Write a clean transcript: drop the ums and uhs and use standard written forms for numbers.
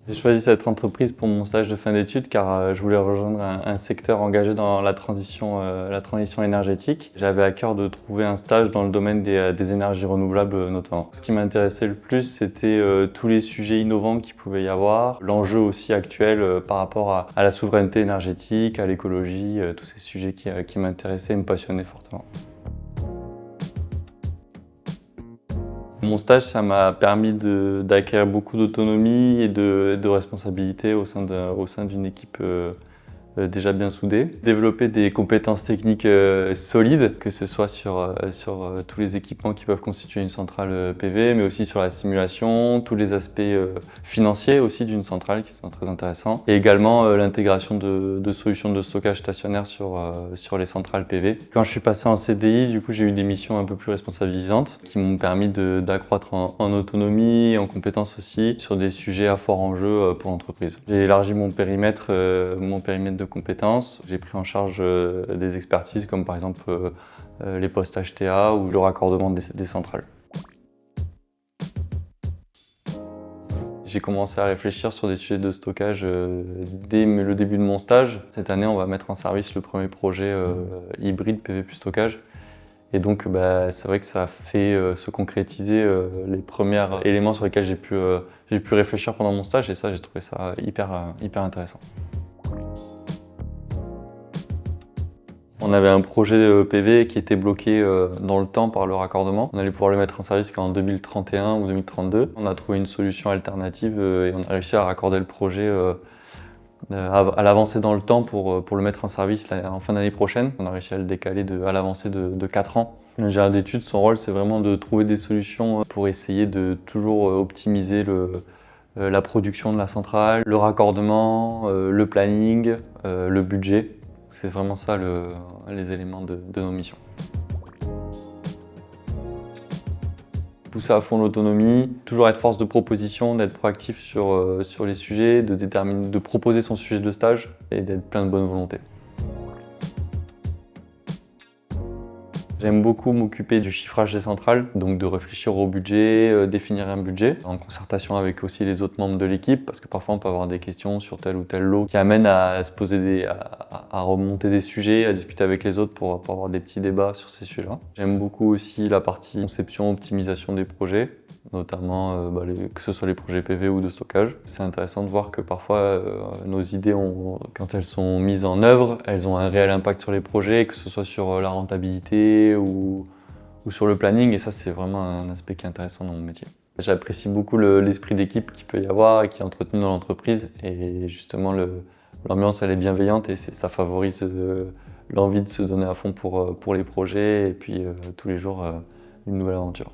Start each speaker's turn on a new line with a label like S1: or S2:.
S1: J'ai choisi cette entreprise pour mon stage de fin d'études car je voulais rejoindre un secteur engagé dans la transition énergétique. J'avais à cœur de trouver un stage dans le domaine des énergies renouvelables notamment. Ce qui m'intéressait le plus, c'était tous les sujets innovants qu'il pouvait y avoir, l'enjeu aussi actuel par rapport à la souveraineté énergétique, à l'écologie, tous ces sujets qui m'intéressaient et me passionnaient fortement. Mon stage, ça m'a permis d'acquérir beaucoup d'autonomie et de responsabilité au sein d'une équipe déjà bien soudée. Développer des compétences techniques solides, que ce soit sur tous les équipements qui peuvent constituer une centrale PV, mais aussi sur la simulation, tous les aspects financiers aussi d'une centrale qui sont très intéressants. Et également l'intégration de solutions de stockage stationnaire sur les centrales PV. Quand je suis passé en CDI, du coup, j'ai eu des missions un peu plus responsabilisantes qui m'ont permis d'accroître en autonomie et en compétences aussi sur des sujets à fort enjeu pour l'entreprise. J'ai élargi mon périmètre de compétences. J'ai pris en charge des expertises comme par exemple les postes HTA ou le raccordement des centrales. J'ai commencé à réfléchir sur des sujets de stockage dès le début de mon stage. Cette année, on va mettre en service le premier projet hybride PV plus stockage. Et donc, c'est vrai que ça a fait se concrétiser les premiers éléments sur lesquels j'ai pu réfléchir pendant mon stage et ça, j'ai trouvé ça hyper intéressant. On avait un projet PV qui était bloqué dans le temps par le raccordement. On allait pouvoir le mettre en service qu'en 2031 ou 2032. On a trouvé une solution alternative et on a réussi à raccorder le projet à l'avancée dans le temps pour le mettre en service en fin d'année prochaine. On a réussi à le décaler à l'avancée de 4 ans. L'ingénieur d'études, son rôle, c'est vraiment de trouver des solutions pour essayer de toujours optimiser la production de la centrale, le raccordement, le planning, le budget. C'est vraiment ça les éléments de nos missions. Pousser à fond l'autonomie, toujours être force de proposition, d'être proactif sur les sujets, de proposer son sujet de stage et d'être plein de bonne volonté. J'aime beaucoup m'occuper du chiffrage des centrales, donc de réfléchir au budget, définir un budget, en concertation avec aussi les autres membres de l'équipe, parce que parfois on peut avoir des questions sur tel ou tel lot qui amènent à se poser à remonter des sujets, à discuter avec les autres pour avoir des petits débats sur ces sujets-là. J'aime beaucoup aussi la partie conception, optimisation des projets, notamment que ce soit les projets PV ou de stockage. C'est intéressant de voir que parfois nos idées, quand elles sont mises en œuvre, elles ont un réel impact sur les projets, que ce soit sur la rentabilité ou sur le planning, et ça c'est vraiment un aspect qui est intéressant dans mon métier. J'apprécie beaucoup l'esprit d'équipe qu'il peut y avoir et qui est entretenu dans l'entreprise, et justement l'ambiance elle est bienveillante et ça favorise l'envie de se donner à fond pour les projets et puis tous les jours une nouvelle aventure.